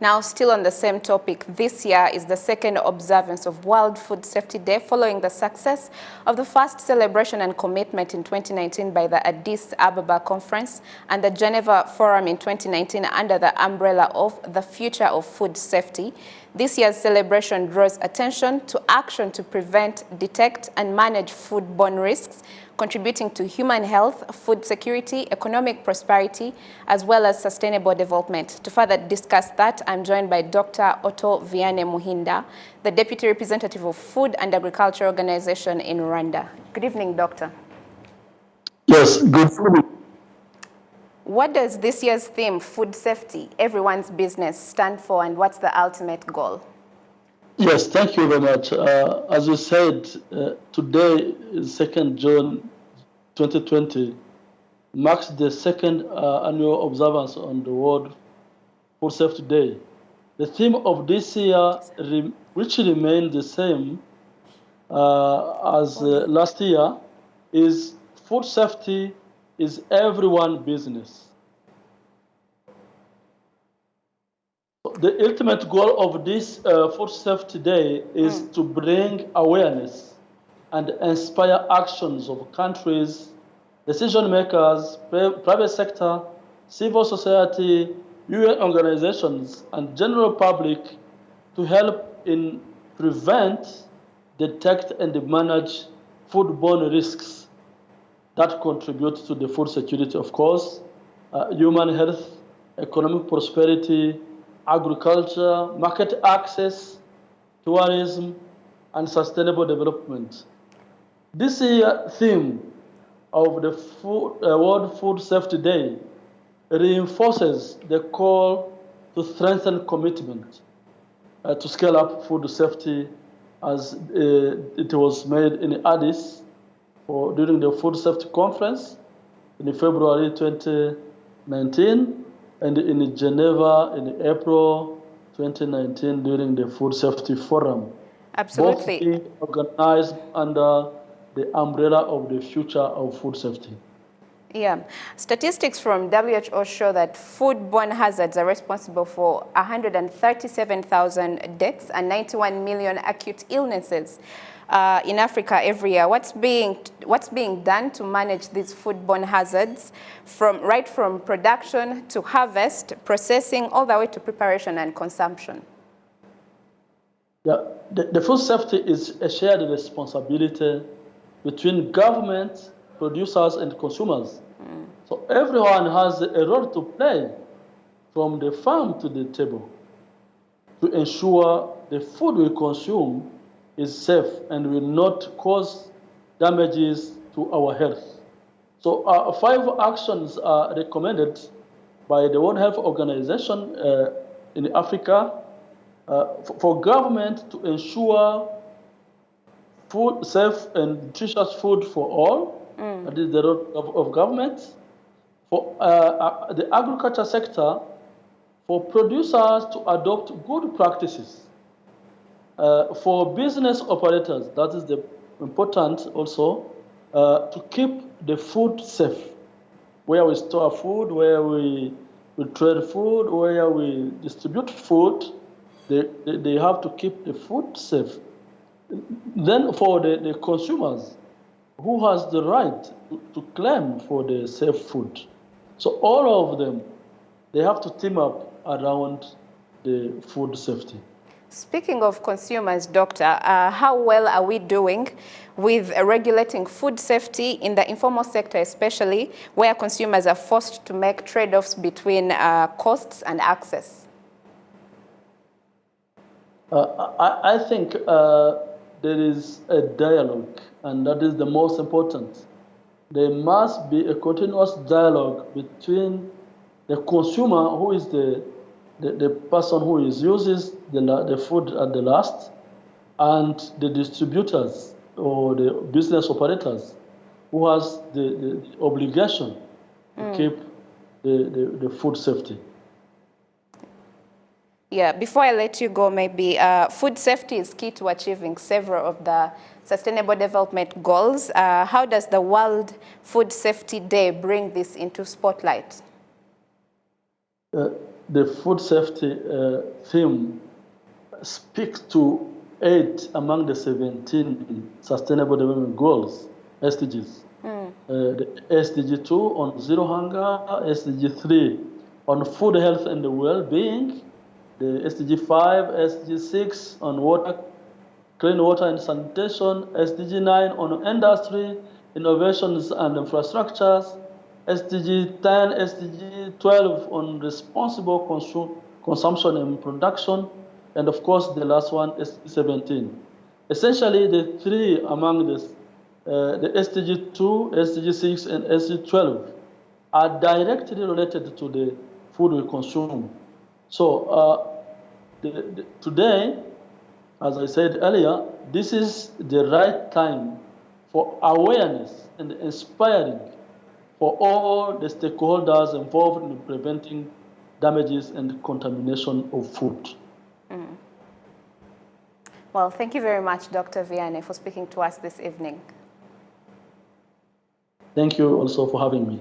Now, still on the same topic, this year is the second observance of World Food Safety Day following the success of the first celebration and commitment in 2019 by the Addis Ababa Conference and the Geneva Forum in 2019 under the umbrella of the Future of Food Safety. This year's celebration draws attention to action to prevent, detect, and manage foodborne risks, contributing to human health, food security, economic prosperity, as well as sustainable development. To further discuss that, I'm joined by Dr. Otto Vianney MUHINDA, the Deputy Representative of Food and Agriculture Organization in Rwanda. Good evening, Doctor. Yes, good evening. What does this year's theme, food safety, everyone's business, stand for, and what's the ultimate goal? Yes, thank you very much. As you said, today, 2nd June 2020, marks the second annual observance on the World Food Safety Day. The theme of this year, which remains the same as last year, is food safety is everyone's business. The ultimate goal of this Food Safety Day is to bring awareness and inspire actions of countries, decision makers, private sector, civil society, UN organizations, and general public to help in prevent, detect, and manage foodborne risks that contribute to the food security, of course, human health, economic prosperity, agriculture, market access, tourism, and sustainable development. This year's theme of the World Food Safety Day reinforces the call to strengthen commitment to scale up food safety as it was made in Addis during the Food Safety Conference in February 2019 and in Geneva in April 2019 during the Food Safety Forum. Absolutely. Both being organized under the umbrella of the Future of Food Safety. Yeah. Statistics from WHO show that foodborne hazards are responsible for 137,000 deaths and 91 million acute illnesses in Africa every year. What's being done to manage these foodborne hazards right from production to harvest, processing, all the way to preparation and consumption? Yeah, the food safety is a shared responsibility between government, producers, and consumers. So everyone has a role to play from the farm to the table to ensure the food we consume is safe and will not cause damages to our health. So 5 actions are recommended by the World Health Organization in Africa for government to ensure food, safe and nutritious food for all. That is the role of government. For the agriculture sector, for producers to adopt good practices. For business operators, that is the important also, to keep the food safe. Where we store food, where we trade food, where we distribute food, they have to keep the food safe. Then for the consumers, who has the right to claim for the safe food? So all of them, they have to team up around the food safety. Speaking of consumers, Doctor, how well are we doing with regulating food safety in the informal sector, especially where consumers are forced to make trade-offs between costs and access? I think there is a dialogue, and that is the most important. There must be a continuous dialogue between the consumer, who is the person who uses the food at the last, and the distributors or the business operators, who has the obligation to keep the food safety. Yeah, before I let you go, maybe food safety is key to achieving several of the Sustainable Development Goals. How does the World Food Safety Day bring this into spotlight? the food safety theme speaks to 8 among the 17 Sustainable Development Goals, SDGs. The SDG 2 on zero hunger, SDG 3 on food health and well-being, the SDG 5, SDG 6 on water, clean water and sanitation, SDG 9 on industry, innovations and infrastructures, SDG 10, SDG 12 on responsible consumption and production, and of course the last one is 17. Essentially, the three among this, the SDG 2, SDG 6, and SDG 12 are directly related to the food we consume. So today, as I said earlier, this is the right time for awareness and inspiring for all the stakeholders involved in preventing damages and contamination of food. Well, thank you very much, Dr. Vianney, for speaking to us this evening. Thank you also for having me.